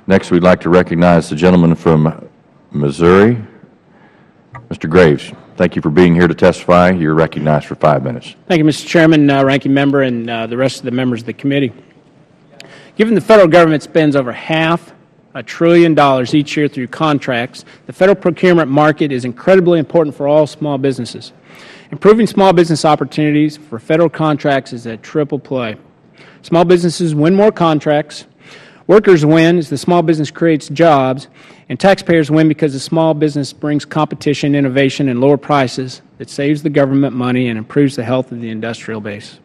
Next, we'd like to recognize the gentleman from Missouri, Mr. Graves. Thank you for being here to testify. You're recognized for 5 minutes. Thank you, Mr. Chairman, Ranking Member, and the rest of the members of the committee. Given the federal government spends over $500 billion each year through contracts, the federal procurement market is incredibly important for all small businesses. Improving small business opportunities for federal contracts is a triple play. Small businesses win more contracts, workers win as the small business creates jobs, and taxpayers win because the small business brings competition, innovation, and lower prices that saves the government money and improves the health of the industrial base.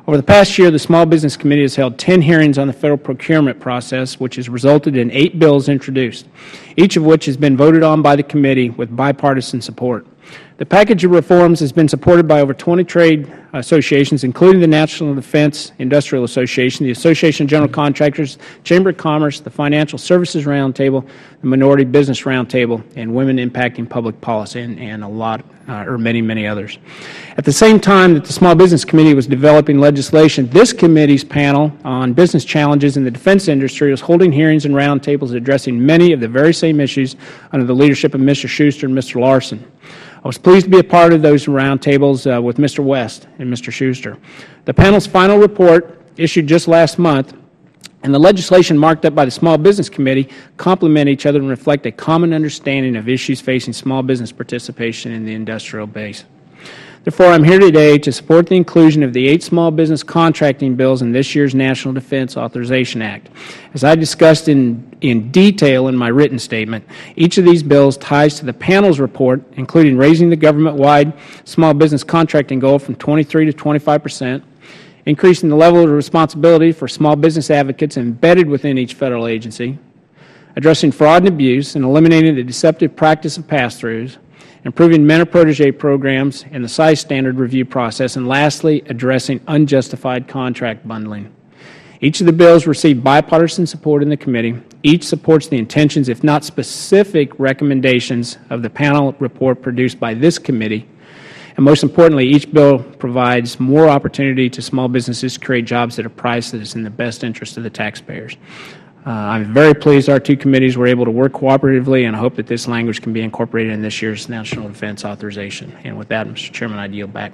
Over the past year, the Small Business Committee has held 10 hearings on the federal procurement process, which has resulted in 8 bills introduced, each of which has been voted on by the committee with bipartisan support. The package of reforms has been supported by over 20 trade associations, including the National Defense Industrial Association, the Association of General Contractors, Chamber of Commerce, the Financial Services Roundtable, the Minority Business Roundtable, and Women Impacting Public Policy, and a lot, or many, many others. At the same time that the Small Business Committee was developing legislation, this committee's panel on business challenges in the defense industry was holding hearings and roundtables addressing many of the very same issues under the leadership of Mr. Shuster and Mr. Larson. I was pleased to be a part of those roundtables with Mr. West and Mr. Shuster. The panel's final report, issued just last month, and the legislation marked up by the Small Business Committee complement each other and reflect a common understanding of issues facing small business participation in the industrial base. Therefore, I am here today to support the inclusion of the 8 small business contracting bills in this year's National Defense Authorization Act. As I discussed in detail in my written statement, each of these bills ties to the panel's report, including raising the government-wide small business contracting goal from 23 to 25%, increasing the level of responsibility for small business advocates embedded within each federal agency, addressing fraud and abuse and eliminating the deceptive practice of pass-throughs, improving mentor-protege programs and the size standard review process, and lastly, addressing unjustified contract bundling. Each of the bills received bipartisan support in the committee. Each supports the intentions, if not specific recommendations, of the panel report produced by this committee. And most importantly, each bill provides more opportunity to small businesses to create jobs at a price that is in the best interest of the taxpayers. I'm very pleased our 2 committees were able to work cooperatively, and I hope that this language can be incorporated in this year's National Defense Authorization. And with that, Mr. Chairman, I yield back.